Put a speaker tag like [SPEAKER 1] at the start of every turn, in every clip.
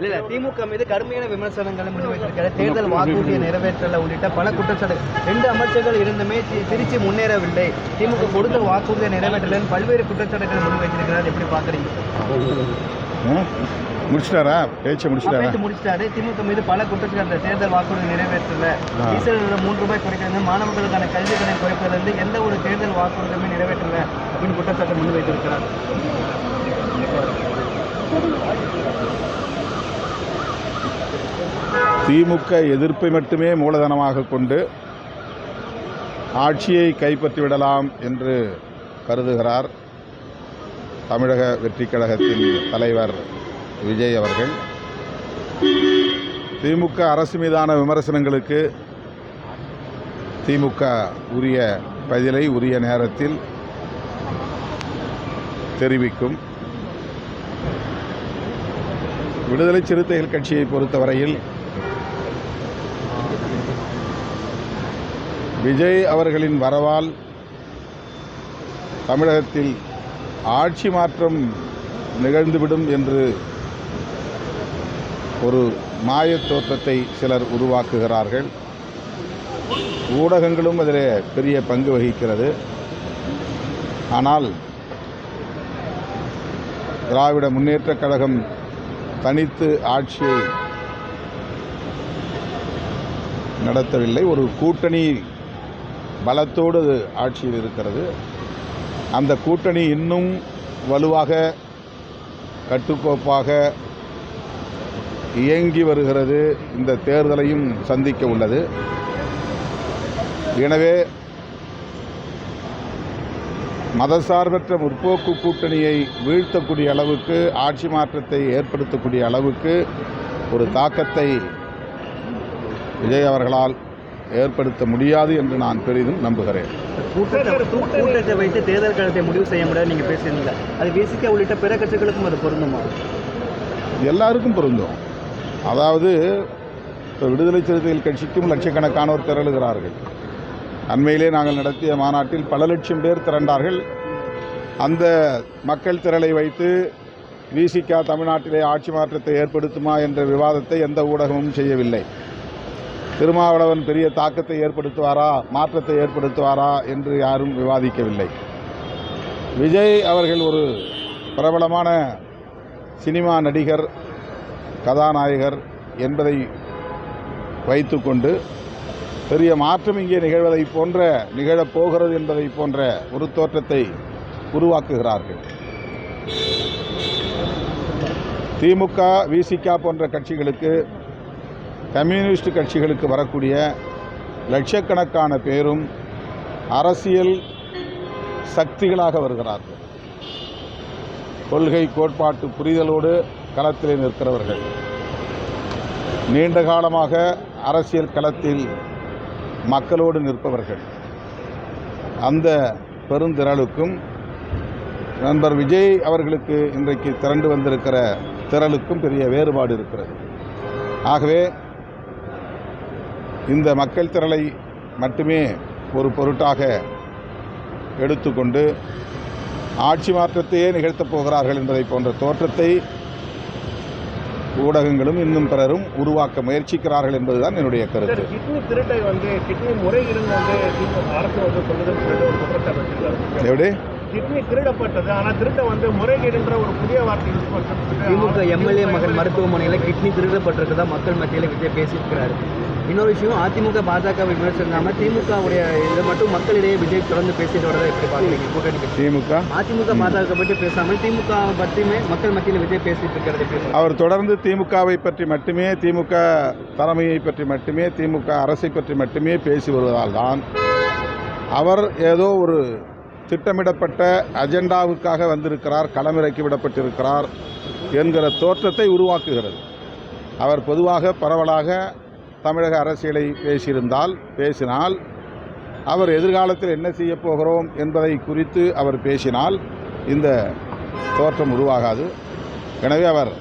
[SPEAKER 1] இல்ல திமுக மீது கடுமையான விமர்சனங்களை முன்வைத்திருக்கிற தேர்தல் வாக்குறுதியை நிறைவேற்றல உள்ளிட்ட பல குற்றச்சாட்டுகள் 2 அமைச்சர்கள் இருந்துமே திருச்சி முன்னேறவில்லை, திமுக கொடுத்த வாக்குறுதியை நிறைவேற்றலன்னு பல்வேறு குற்றச்சாட்டுகளை முன்வைத்திருக்கிறார். எப்படி பாக்குறீங்க?
[SPEAKER 2] முடிச்சிட்டாரா? பேச்சு
[SPEAKER 1] முடிச்சிட்டாரு. திமுக மீது பல குற்றச்சாட்டு, தேர்தல் வாக்குறுதி நிறைவேற்றல, டீசல் 3 ரூபாய் குறைக்கிறது, மாணவர்களுக்கான கல்வி கடனை குறைப்பதிலிருந்து எந்த ஒரு தேர்தல் வாக்குறுதியுமே நிறைவேற்றல அப்படின்னு குற்றச்சாட்டை முன்வைத்திருக்கிறார்.
[SPEAKER 2] திமுக எதிர்ப்பை மட்டுமே மூலதனமாக கொண்டு ஆட்சியை கைப்பற்றிவிடலாம் என்று கருதுகிறார் தமிழக வெற்றிக் கழகத்தின் தலைவர் விஜய் அவர்கள். திமுக அரசு மீதான விமர்சனங்களுக்கு திமுக உரிய பதிலை உரிய நேரத்தில் தெரிவிக்கும். விடுதலை சிறுத்தைகள் கட்சியை பொறுத்தவரையில் விஜய் அவர்களின் வரவால் தமிழகத்தில் ஆட்சி மாற்றம் நிகழ்ந்துவிடும் என்று ஒரு மாயத் தோற்றத்தை சிலர் உருவாக்குகிறார்கள். ஊடகங்களும் அதில் பெரிய பங்கு வகிக்கிறது. ஆனால் திராவிட முன்னேற்றக் கழகம் தனித்து ஆட்சியை நடத்தவில்லை. ஒரு கூட்டணி பலத்தோடு ஆட்சியில் இருக்கிறது. அந்த கூட்டணி இன்னும் வலுவாக கட்டுக்கோப்பாக இயங்கி வருகிறது. இந்த தேர்தலையும் சந்திக்க உள்ளது. எனவே மதசார்பற்ற முற்போக்கு கூட்டணியை வீழ்த்தக்கூடிய அளவுக்கு, ஆட்சி மாற்றத்தை ஏற்படுத்தக்கூடிய அளவுக்கு ஒரு தாக்கத்தை விஜய் அவர்களால் ஏற்படுத்த முடியாது என்று நான் பெரிதும் நம்புகிறேன்.
[SPEAKER 1] கூட்டத்தை வைத்து தேர்தல் காலத்தை முடிவு செய்ய முடியாது நீங்கள் பேசுறீங்க. அது விசிக உள்ளிட்ட பிற கட்சிகளுக்கும் அது பொருந்துமா?
[SPEAKER 2] எல்லாருக்கும் பொருந்தும். அதாவது இப்போ விடுதலை சிறுத்தைகள் கட்சிக்கும் லட்சக்கணக்கானோர் திரளுகிறார்கள். அண்மையிலே நாங்கள் நடத்திய மாநாட்டில் பல லட்சம் பேர் திரண்டார்கள். அந்த மக்கள் திரளை வைத்து விசிக தமிழ்நாட்டிலே ஆட்சி மாற்றத்தை ஏற்படுத்துமா என்ற விவாதத்தை எந்த ஊடகமும் செய்யவில்லை. திருமாவளவன் பெரிய தாக்கத்தை ஏற்படுத்துவாரா, மாற்றத்தை ஏற்படுத்துவாரா என்று யாரும் விவாதிக்கவில்லை. விஜய் அவர்கள் ஒரு பிரபலமான சினிமா நடிகர், கதாநாயகர் என்பதை வைத்துக்கொண்டு பெரிய மாற்றம் இங்கே நிகழ்வதை போன்ற, நிகழப்போகிறது என்பதை போன்ற ஒரு தோற்றத்தை உருவாக்குகிறார்கள். திமுக, விசிக போன்ற கட்சிகளுக்கு, கம்யூனிஸ்ட் கட்சிகளுக்கு வரக்கூடிய லட்சக்கணக்கான பேரும் அரசியல் சக்திகளாக வருகிறார்கள். கொள்கை கோட்பாட்டு புரிதலோடு களத்திலே நிற்கிறவர்கள், நீண்ட காலமாக அரசியல் களத்தில் மக்களோடு நிற்பவர்கள். அந்த பெருந்திரளுக்கும் நண்பர் விஜய் அவர்களுக்கு இன்றைக்கு திரண்டு வந்திருக்கிற திரளுக்கும் பெரிய வேறுபாடு இருக்கிறது. ஆகவே இந்த மக்கள் திரளை மட்டுமே ஒரு பொருட்டாக எடுத்துக்கொண்டு ஆட்சி மாற்றத்தையே நிகழ்த்தப் போகிறார்கள் என்பதை போன்ற தோற்றத்தை ஊடகங்களும் இன்னும் பிறரும் உருவாக்க முயற்சிக்கிறார்கள் என்பதுதான் என்னுடைய கருத்து.
[SPEAKER 1] கிட்னி திருட்டை கிட்னி முறைகேடு அரசு
[SPEAKER 2] எப்படி
[SPEAKER 1] கிட்னி திருடப்பட்டது, ஆனால் திருட்ட முறைகேடுன்ற ஒரு புதிய வார்த்தை யூஸ் பண்ணுறது. திமுக எம்எல்ஏ மகன் மருத்துவமனையில் கிட்னி திருடப்பட்டிருக்குதா மக்கள் மத்தியில் விஜய் பேசியிருக்கிறாரு. இன்னொரு விஷயம், அதிமுக பாஜக விமர்சனம் திமுகவுடைய இதை மட்டும் மக்களிடையே விஜய் தொடர்ந்து பேசிட்டு வரதை எப்படி பார்க்குறீங்க? கூட்டணி
[SPEAKER 2] திமுக
[SPEAKER 1] அதிமுக பாஜக பற்றி பேசாமல் திமுக பற்றியுமே மக்கள் மத்தியில் விஜய் பேசிட்டு இருக்கிறது.
[SPEAKER 2] அவர் தொடர்ந்து திமுகவை பற்றி மட்டுமே, திமுக தலைமையை பற்றி மட்டுமே, திமுக அரசை பற்றி மட்டுமே பேசி வருவதால் தான் அவர் ஏதோ ஒரு திட்டமிடப்பட்ட அஜெண்டாவுக்காக வந்திருக்கிறார், களமிறக்கி விடப்பட்டிருக்கிறார் என்கிற தோற்றத்தை உருவாக்குகிறது. அவர் பொதுவாக பரவலாக தமிழக அரசியலை பேசினால் அவர் எதிர்காலத்தில் என்ன செய்ய போகிறோம் என்பதை குறித்து அவர் பேசினால் இந்த தோற்றம் உருவாகாது. எனவே அவர்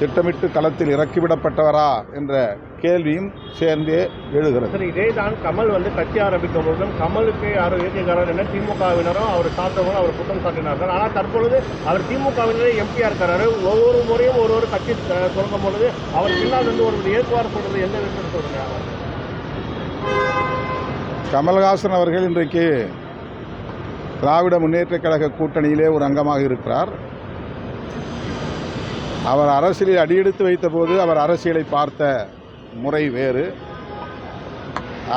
[SPEAKER 2] திட்டமிட்டு களத்தில் இறக்கிவிடப்பட்டவரா என்ற கேள்வியும் சேர்ந்தே எழுகிறது.
[SPEAKER 3] சரி, இதே தான் கமல் வந்து கட்சி ஆரம்பிக்கும் பொழுதும் கமலுக்கு யாரும் இயற்கைக்காரர் என திமுகவினரும் அவர் சார்ந்தவரும் அவர் குற்றம் சாட்டினார்கள். ஆனால் தற்பொழுது அவர் திமுகவினரே எம்பியா இருக்கிறாரு. ஒவ்வொரு முறையும் ஒரு கட்சி தொடங்கும் பொழுது அவர் பின்னால் வந்து ஒரு ஏற்பாடு சொல்றது எந்த விஷயம் சொல்றீங்க?
[SPEAKER 2] கமல்ஹாசன் அவர்கள் இன்றைக்கு திராவிட முன்னேற்றக் கழக கூட்டணியிலே ஒரு அங்கமாக இருக்கிறார். அவர் அரசியலில் அடியெடுத்து வைத்தபோது அவர் அரசியலை பார்த்த முறை வேறு.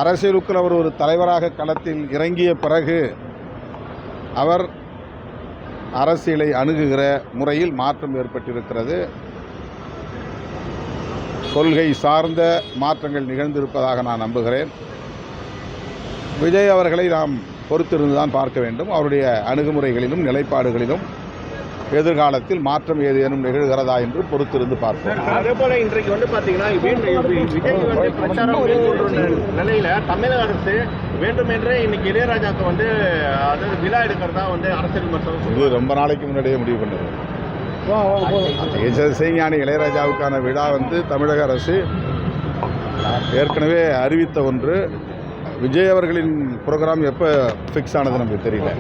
[SPEAKER 2] அரசியலுக்குள் அவர் ஒரு தலைவராக களத்தில் இறங்கிய பிறகு அவர் அரசியலை அணுகுகிற முறையில் மாற்றம் ஏற்பட்டிருக்கிறது. கொள்கை சார்ந்த மாற்றங்கள் நிகழ்ந்திருப்பதாக நான் நம்புகிறேன். விஜய் அவர்களை நாம் பொறுத்திருந்து தான் பார்க்க வேண்டும். அவருடைய அணுகுமுறைகளிலும் நிலைப்பாடுகளிலும் எதிர்காலத்தில் மாற்றம் ஏதேனும் நிகழ்கிறதா என்று பொறுத்திருந்து பார்ப்போம்.
[SPEAKER 3] அதே போல இன்றைக்கு வந்து பாத்தீங்கன்னா விஜய் வந்து பிரச்சாரம் மேற்கொண்டுள்ள நிலையில தமிழக அரசு வேண்டுமென்றே இன்னைக்கு இளையராஜாவுக்கு வந்து அதாவது விழா எடுக்கிறதா வந்து அரசியல் விமர்சனம்
[SPEAKER 2] இது ரொம்ப நாளைக்கு முன்னாடியே முடிவு பண்ணது. இசைஞானி இளையராஜாவுக்கான விழா வந்து தமிழக அரசு ஏற்கனவே அறிவித்த ஒன்று. விஜய் அவர்களின் ப்ரோக்ராம் எப்போ ஃபிக்ஸ் ஆனது நமக்கு தெரியல.